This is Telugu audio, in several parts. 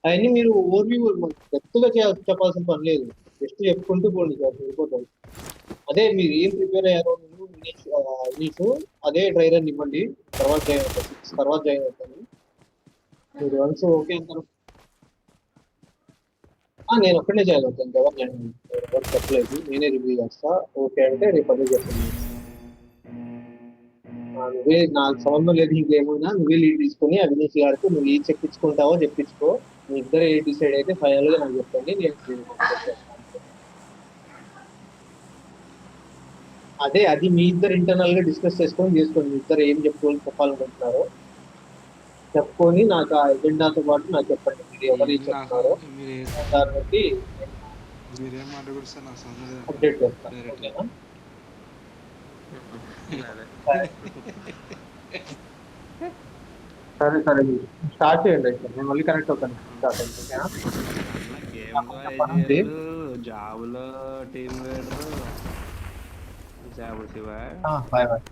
అవన్నీ మీరు ఓవర్వ్యూ డెప్త్గా చెప్పాల్సిన పని లేదు. జస్ట్ చెప్పుకుంటూ పోండి సార్, సరిపోతుంది. అదే మీరు ఏం ప్రిపేర్ అయ్యారో నేను ఇంగ్లీష్ అదే డ్రై రన్ ఇవ్వండి. తర్వాత జాయిన్ అవుతాను, 6 తర్వాత జాయిన్ అవుతాను. మీరు వన్స్ ఓకే అంటారు. నేను ఒక్కడే జాయిన్ అవుతాను, ఎవరు చెప్పలేదు, నేనే రివ్యూ చేస్తా. ఓకే అంటే రేపు అదే చేస్తాను. నువ్వే, నాకు సంబంధం లేదు, ఇంకేమైనా నువ్వే లీడ్ తీసుకొని అవినేష్ గారికి నువ్వు ఏది చెప్పించుకుంటావో చెప్పించుకో. మీ ఇద్దరు ఏ డిసైడ్ అయితే ఫైనల్ గా నాకు చెప్పండి, నేను కంప్లీట్ చేస్తాను. అదే, అది మీ ఇద్దరు ఇంటర్నల్ గా డిస్కస్ చేసుకోండి. మీ ఇద్దరు ఏం చెప్పాలనుకుంటున్నారో చెప్పుకొని నాకు ఆ ఎజెండాతో పాటు నాకు చెప్పండి, మీరు ఎవరు ఏంది నాకు చెప్తున్నారో దాన్ని బట్టి మీరేం మాట్లాడుకోరు సార్, నాకు సంబంధం లేదు అప్డేట్ చేస్తాను. డైరెక్ట్గా. ఓకేనా? అదే. సరే సరే, స్టార్ట్ చేయండి అయితే. నేను మళ్ళీ కనెక్ట్ అవుతాను. స్టార్ట్ అయింది. ఓకేనా? గేమ్లో పనుంది. ఐజీఎల్, జాబ్లో team leader job Shiva. Bye bye.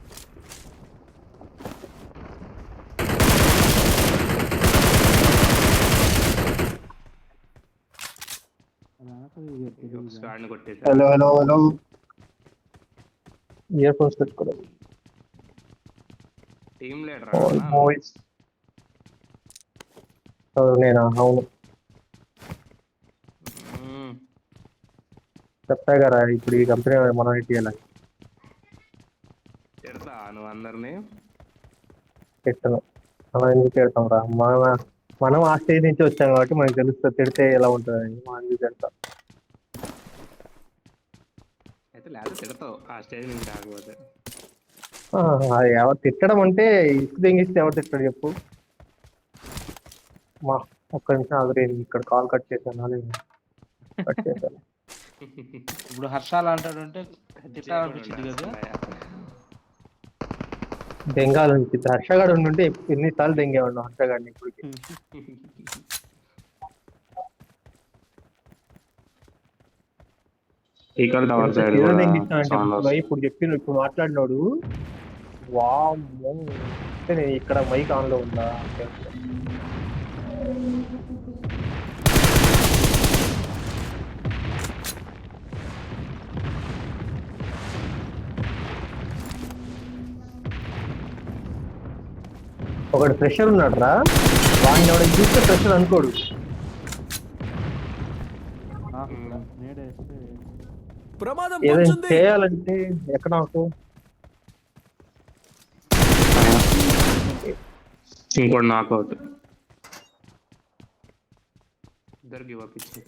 స్క్వాడ్ని కొట్టేసా. Hello hello hello, earphones పెట్టుకోలేదు. టీమ్ లీడర్ వాయిస్ నేనా? అవును, చెప్తా కదా ఇప్పుడు ఈ కంపెనీ మనం ఏంటి చేయాలని. తిడతా నువ్వు అందరినీ. తిట్టను, మనం ఎందుకు తిడతాం రా? మనం ఆ స్టేజ్ నుంచి వచ్చాం కాబట్టి మనకి తెలుస్తుంది తిడితే ఎలా ఉంటుందని. మనం ఎందుకు తిడతాం? అయితే లేదా తిడతావు ఆ స్టేజ్ నుంచి కాకపోతే. ఎవరు తిట్టడం అంటే ఇసుకు తెంగిస్తే ఎవరు తిట్టాడు చెప్పు? మా ఒక్క నిమిషం ఆగురే, ఇక్కడ కాల్ కట్ చేశాను. కట్ చేశాను. ఇప్పుడు హర్షాలు అంటాడంటే తిట్టాలనిపించింది కదా. దెంగాలనిపిస్తుంది. హర్షగాడు ఉంటే ఎన్నిసార్లు దెంగేవాడు హర్షగాడిని. ఇప్పటికి ఏదో దెంగిస్తా అంటే ఇప్పుడు చెప్పిన, ఇప్పుడు మాట్లాడినాడు. వామ్మో, అంటే నేను ఇక్కడ మైక్ ఆన్ లో ఉందా? ఒకటి ప్రెషర్ ఉన్నాడు రా, వాడిని ఎవడ చూస్తే ప్రెషర్ అనుకోడు. ఏదైనా చేయాలంటే ఎక్కడ నాకు ఇంకోటి నాకౌట్. ఇద్దరు గివ్ అప్ ఇచ్చి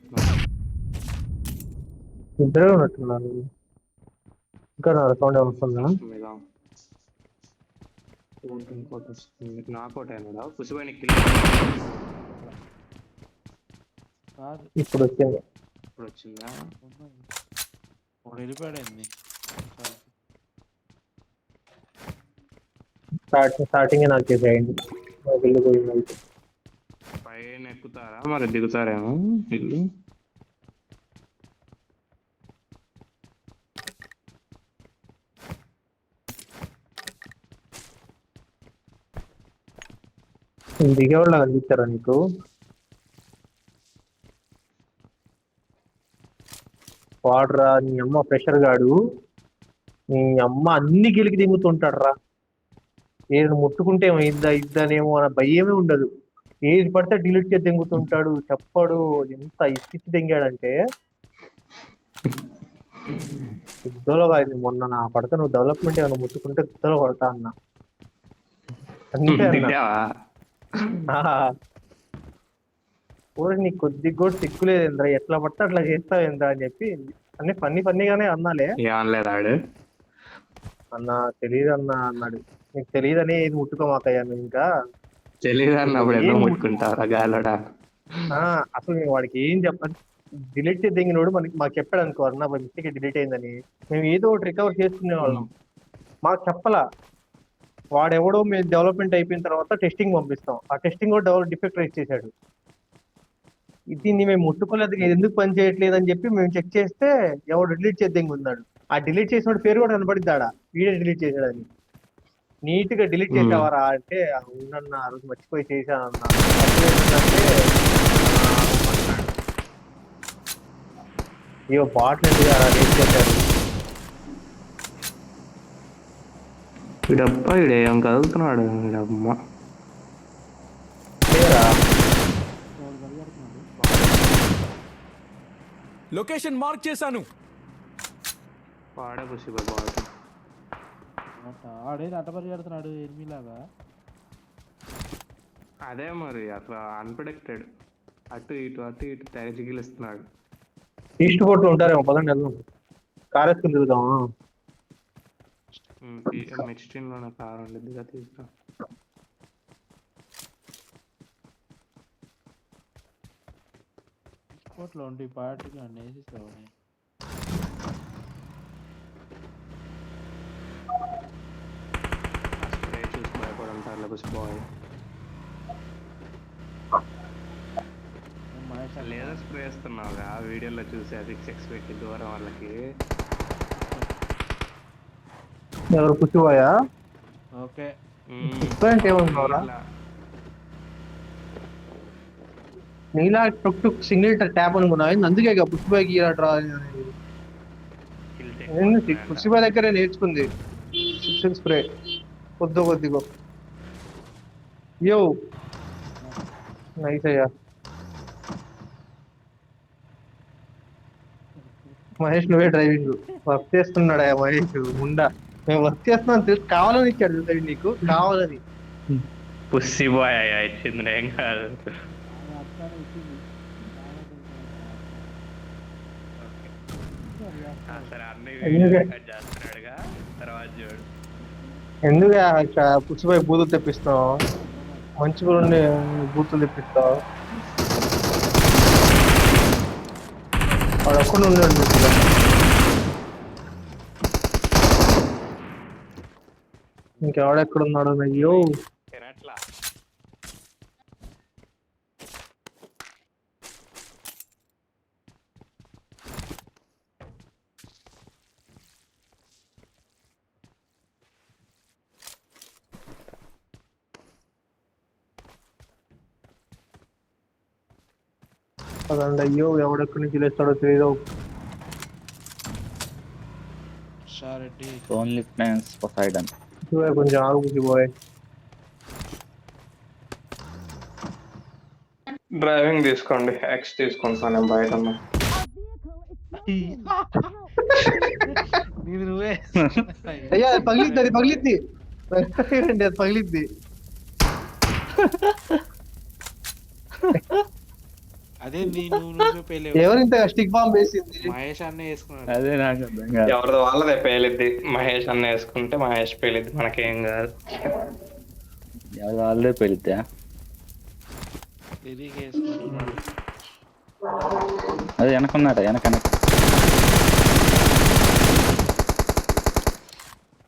ఇద్దరే ఉన్నట్టున్నారు. ఇంకా నా సౌండ్ వస్తుందా? ఇంకోటి వస్తుంది. నాకౌట్ అయినాడా కుసిపోయిన ఇప్పుడు వచ్చింది. ఇప్పుడు వచ్చిందా? వెళ్ళిపోయాడండి. స్టార్టింగ్ నాకు చేసేయండి. పైన ఎక్కుతారా మరి దిగుతారేమో ఇల్లు. దిగేవాళ్ళు కనిపించారా నీకు? వాడరా నీ అమ్మ ప్రెషర్ గాడు, నీ అమ్మ అన్ని గెలికి దిగుతుంటాడు రా. ఏది ముట్టుకుంటే ఇద్దనేమో అన్న భయమే ఉండదు. ఏది పడితే డిలీట్ చేసి దెంగుతుంటాడు, చెప్పడు. ఎంత ఇచ్చి దెంగాడంటే యుద్ధంలో కాదు. మొన్న నా పడతా నువ్వు డెవలప్మెంట్ ఏమైనా ముట్టుకుంటే యుద్ధంలో పడతా అన్నా. అంతే అన్నా. నీకు కొద్దిగా కూడా సిగ్గులేదేంద్రా, ఎట్లా పడితే అట్లా చేస్తావేంద్రా అని చెప్పి అన్ని ఫన్నీగానే అన్నాలే. అన్నా తెలియదు అన్నా అన్నాడు. నీకు తెలియదని ఏది ముట్టుకోమాకయ్యా నువ్వు. ఇంకా తెలియదు అన్నప్పుడు ఎందుకు ముట్టుకుంటారా గాలోడా? అసలు మేము వాడికి ఏం చెప్పాలి? డిలీట్ చేద్దినోడు మాకు చెప్పాడు అనుకో, అన్న మిస్టేక్ డిలీట్ అయిందని, మేము ఏదో ఒకటి రికవర్ చేసుకునే వాళ్ళం. మాకు చెప్పలా. వాడెవడో మేము డెవలప్మెంట్ అయిపోయిన తర్వాత టెస్టింగ్ పంపిస్తాం, ఆ టెస్టింగ్ కూడా డిఫెక్ట్ రైజ్ చేశాడు. దీన్ని మేము ముట్టుకోలేదు, ఎందుకు పని చేయట్లేదు అని చెప్పి మేము చెక్ చేస్తే ఎవడు డిలీట్ చేద్దాం ఉన్నాడు. ఆ డిలీట్ చేసిన పేరు కూడా కనబడిద్దాడా, వీడే డిలీట్ చేశాడని. నీట్ గా డిలీట్ చేసావారా అంటే, అవునన్నా ఆ రోజు మర్చిపోయి చేశానన్నా. అంటే అయ్యో బాట్లు ఎందుకు అలా రేట్ చేశారు? వీడబ్బా వీడేం కదులుతున్నాడు వీడమ్మ. లేరా? ఎవరు పరిగెడుతున్నాడు? లొకేషన్ మార్క్ చేశాను. వాడే పుసి బాబు. ఆడేది అట్ట పరిగెడుతున్నాడు ఎనిమిలాగా. అదే మరి అట్లా అన్ప్రెడిక్టెడ్. అటు ఇటు తెగ జిగిలిస్తున్నాడు. ఈస్ట్ ఫోర్ట్ లో ఉంటారేమో, పదండి వెళ్దాం. కార్ వేసుకుని తిరుగుదామా? మెక్స్టీన్ లో నా కార్ ఉండిద్దిగా తీసుకురా. కోట్లో ఉండి పార్టీగా వేసేసావు. స్ప్రే చూసి భయపడంటారు లేకపోతే బాయ్. లేదా స్ప్రే వేస్తున్నావుగా వీడియోలో చూసి అది 6 పెట్టి దూరం వాళ్ళకి. ఎవరు పుచ్చిపోయా? ఓకే డిఫరెంట్ ఏమన్నారా? నీలా టుక్ టుక్ సింగిల్ ట్యాప్ అనుకున్నావు, అందుకే పుచ్చిపోయి గీరా డ్రా అనేది. పుచ్చిపోయి దగ్గరే నేర్చుకుంది స్ప్రే కొద్దిగో. యో నైస్ అయ్యా. మహేష్ నువ్వే డ్రైవింగ్ వర్క్ చేస్తున్నాడా మహేష్? ముండా మేము వర్క్ చేస్తున్నాం తెలుసు, కావాలని ఇచ్చాడు తెలుసా నీకు, కావాలని. పుస్సి బాయ్ అయ్యా ఇచ్చింది ఏం కాదు. సరే అన్నీ చేస్తున్నాడుగా తర్వాత చూడు. ఎందుకు పుచ్చిపోయి బూతులు తెప్పిస్తావు? మంచిగా ఉండి బూతులు తెప్పిస్తావు. వాడు ఒక్కడు ఉన్నాడు. ఇంకెవడెక్కడున్నాడు? అయ్యో తినట్లా. అదండి. అయ్యో ఎవడెక్కడి నుంచి లేస్తాడో తెలియదు. షారెడ్డి ఓన్లీ ప్లాన్స్ పొసైడన్. కొంచెం ఆగు పుచ్చిపోయి. డ్రైవింగ్ తీసుకోండి, ఎక్స్ తీసుకుంటాను నేను బయట ఉన్నా. నీది నువ్వే. అయ్యా అది పగిలిద్ది, అది పగిలిద్ది రండి, అది పగిలిద్ది. అదే నువ్వే పేలేవు. ఎవరింత స్టిక్ బాంబ్ వేసింది? మహేష్ అన్నే వేసుకున్నాడు. అదే నాకు అర్థం కాదు. ఎవరిది వాళ్ళదే పేలిద్ది. మహేష్ అన్న వేసుకుంటే మహేష్ పేలిద్ది, మనకేం కాదు. ఎవరు వాళ్ళే పెళ్తే తిరిగి వేసుకుంటున్నాడు. అదే వెనకున్నాడు వెనక.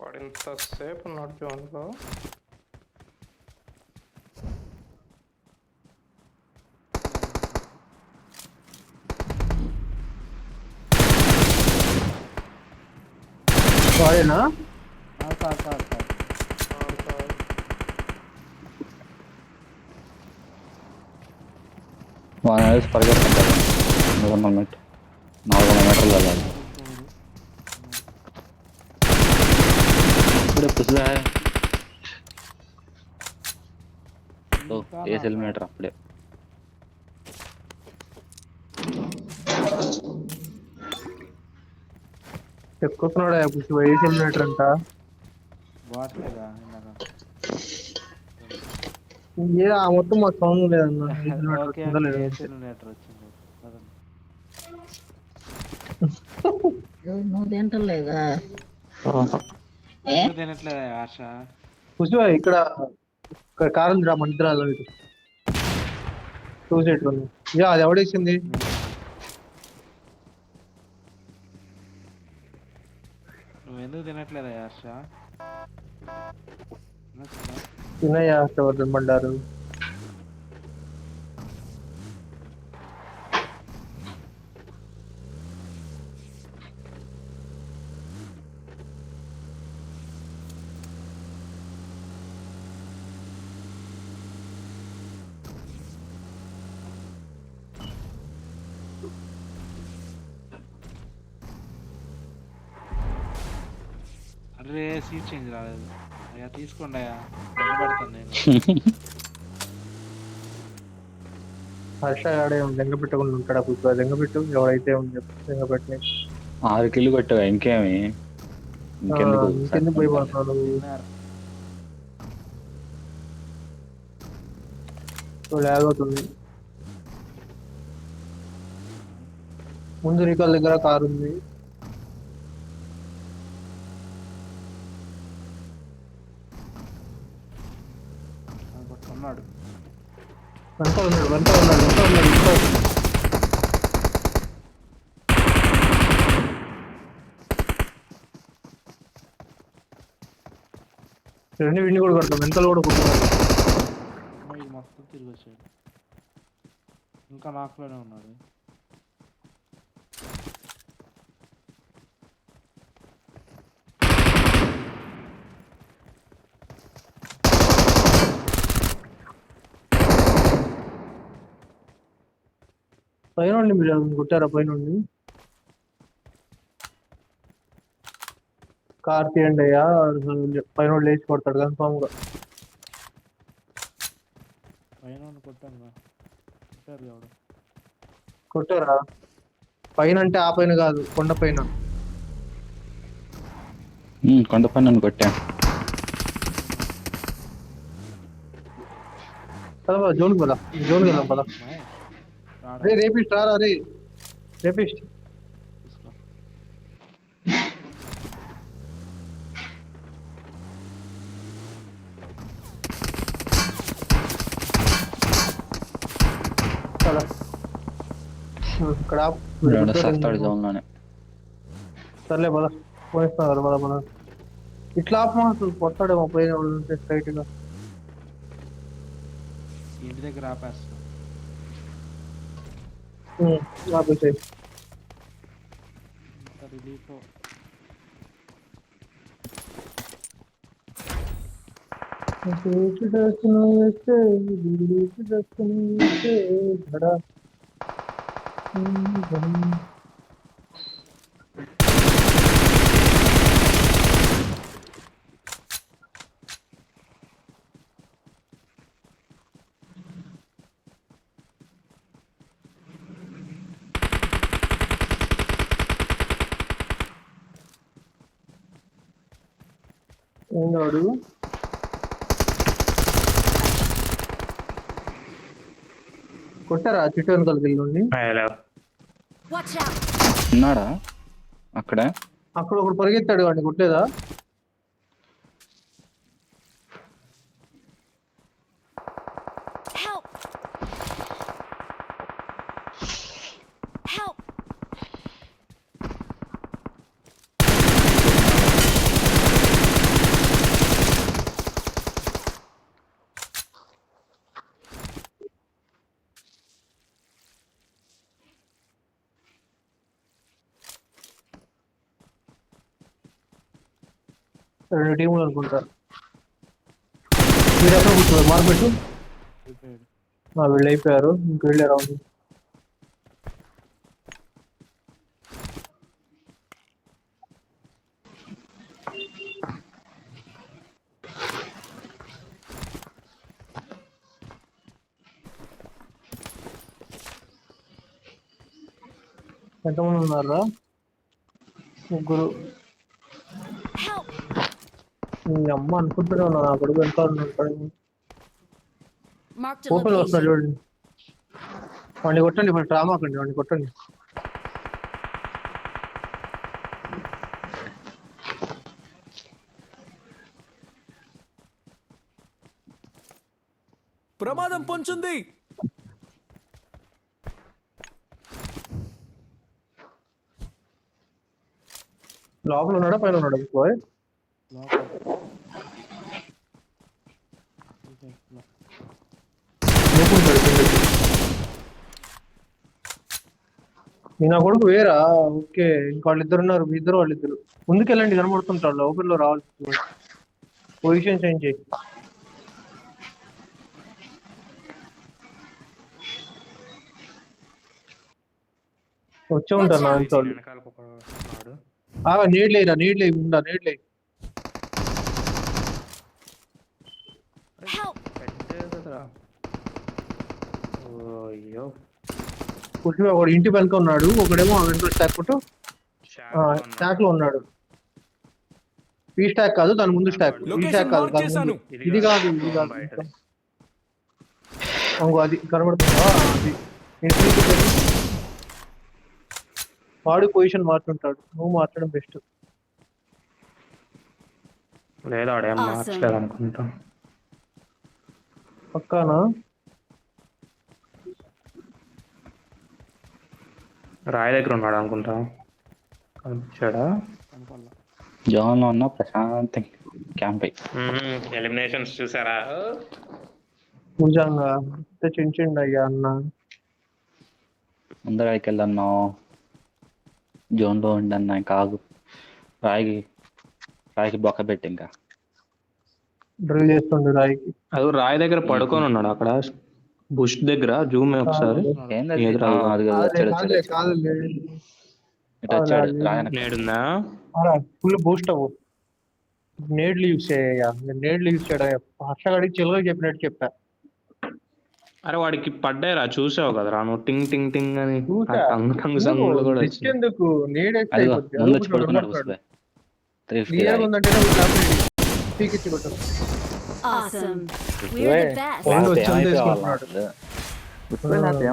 వాడు ఇంతసేపు ఉన్నాడు జోన్లో. వాడేనా? కాదు. వాళ్ళ వేసి పరిగెత్తుంటారు. 400 మీటర్లు వెళ్ళాలి. ఇప్పుడే పుసుగా ఏ కిలోమీటర్ అప్పుడే. ఎక్కుతున్నాడా పుచ్చిపోయి? 8 కిలోమీటర్ అంట. బాట్లేదా మొత్తం మాకు సౌండ్ లేదన్నా. ఓకే లీటర్ వచ్చింది. నువ్వు తింటలేదా? తినట్లేదా ఆశ? పుచ్చిపోయి ఇక్కడ కారు ఉంది రా, మన ఇద్దరు చూసేటు. అది ఎవడేసింది? నువ్వు ఎందుకు తినట్లేదా ఆశ? తినయ్యా ఎవరు తినమంటారు? అరే సీట్ చేంజ్ రాలేదు అయ్యా తీసుకోండి అయ్యా పెడతాను నేను హర్ష ఆడే దెంగ పెట్టకుండా ఉంటాడు అప్పుడు దెంగ పెట్టు ఎవరైతే ఉంది దెంగ పెట్టిన 6 కిల్లు కొట్టావా ఇంకేమి ఇంకెందుకు ఇంకెందుకు భయపడుతున్నాడు తిన్నారు లాగ్ అవుతుంది ముందు రికాల్ దగ్గర కారు ఉంది పట్టుకున్నాడు వెంట ఉన్నాడు ఇంకా. రెండు విండి కూడా కొడతాం వెంటలు కూడా కొట్టున్నాడు ఇది మొత్తం తిరిగి వచ్చాడు ఇంకా నాకులోనే ఉన్నాడు పైన మీరు కొట్టారా పైన కార్ తీయండి అయ్యా పైన లేచి కొడతాడు కన్ఫామ్ గా పైన కొట్టాను కొట్టారు ఎవడు కొట్టారా పైన అంటే ఆ పైన కాదు కొండ పైన కొండ పైన నన్ను కొట్టా జోన్ కదా జోన్ కదా పద అరే రేపిస్ట్ రారా రే రేపిస్ట్ ఇక్కడ సస్తాడు జోన్ లోనే సర్లే పద పోయిస్తున్నారు పద పద ఇట్లా అసలు కొట్టాడేమో పోయిన ఉంటే స్ట్రైట్ గా ఇంటి దగ్గర ఆపేస్తా ఆపేసాయి రిలీఫ్ వాడు కొట్టారా చిట్టు వెనకాలకి వెళ్ళి Watch out! ఉన్నాడా అక్కడ అక్కడ ఒకడు పరిగెత్తాడు వాడిని కొట్టలేదా Help! Help! రెండు టీములు అనుకుంటా మీరు ఎక్కడ కూర్చున్నారు మార్కెట్ అయిపోయాడు వీళ్ళు అయిపోయారు ఇంక వెళ్ళారు అవును ఎంతమంది ఉన్నారా ముగ్గురు Help! మీ అమ్మ అనుకుంటూనే ఉన్నా నా కొడుకు ఎంత ఉన్నాడు Marked a ఓపెన్ వస్తున్నాడు location. చూడండి వాడిని కొట్టండి ఇప్పుడు డ్రామా కండి వాడిని కొట్టండి ప్రమాదం పొంచుంది. లోపల ఉన్నాడా పైన ఉన్నాడా బాయ్ నా కొడుకు వేరా ఓకే ఇంకా వాళ్ళిద్దరు ఉన్నారు ఇద్దరు వాళ్ళిద్దరు ముందుకెళ్ళండి కనబడుతుంటారు ఓపెన్ లో రావాల్సి పొజిషన్ చేంజ్ చేయి వచ్చే ఉంటారు నా వెనకాల వెనకాలకు ఒకడు ఉన్నాడు. నీడ్ లేరా నీడ్ లేవు ఉండా నీడ్ లేవు అయ్యో పుష్ప ఒకడు ఇంటి వెనక ఉన్నాడు, ఒకడేమో వెనక స్టాక్ కొట్టు స్టాక్ లో ఉన్నాడు. ఈ స్టాక్ కాదు, దాని ముందు స్టాక్. ఈ లొకేషన్ స్టాక్ కాదు, మార్క్ దాని చేశాను. ముందు. ఇది కాదు, ఇది కాదు. బయట. ఇంకో అది కనబడుతుందా? అది నేను చూపించాను. వాడు పొజిషన్ మార్చుంటాడు, నువ్వు మార్చడం బెస్ట్. లేదా ఆడేం Awesome. మార్చలేదు అనుకుంటా. పక్కానా? రాయి దగ్గర ఉన్నాడు అనుకుంటా. కనిపించాడా? కనపడలా. జోన్ లో ఉన్న ప్రశాంతం క్యాంప్ అయ్యి. ఎలిమినేషన్స్ చూసారా? నిజంగా ఇంత చించిండు అయ్యా అన్న. ముందరాయికి వెళ్ళన్నాం, జోన్ లో ఉండన్నా. ఇంకా ఆగు, రాయికి బొక్క పెట్టి ఇంకా డ్రిల్ చేస్తుండు రాయికి. అది రాయి దగ్గర పడుకొని ఉన్నాడు అక్కడ బుష్ దగ్గర. జూమ్ ఒకసారి. ఏంది ఎదురు అది? అది కాదు, వచ్చాడు కాదులే, వచ్చాడు కాదులే. ఇటు వచ్చాడు కాదులే. రాయన. నేడుందా? ఫుల్ బూస్ట్ అవ్వు. నేడ్లు యూజ్ చేయ, నేడ్లు యూజ్ చేయడం హర్షగాడికి చిలుగా చెప్పినట్టు చెప్పా. అరే వాడికి పడ్డాయిరా, చూసావు కదరా నువ్వు? టింగ్ టింగ్ టింగ్ అని చూసా. టంగ్ టంగ్ సంగులు కూడా వచ్చింది. ఎందుకు నేడేస్తే అదిగో అయిపోద్ది. ముందు వచ్చి అడుగుతున్నాడు, పడుకున్నాడు అడుగుతున్నాడు. పుష్ప. 350 క్లియర్ రాయి. ఉందంటే నువ్వు క్లాప్ రెడీ. పీకిచ్చి కొట్టు. Awesome. We're the best. రెండు వాడితో వచ్చి ఏమైపోవాలి తీసుకుంటున్నాడు. అసలు? పుష్ప నాతో ఏమైపోవాలి?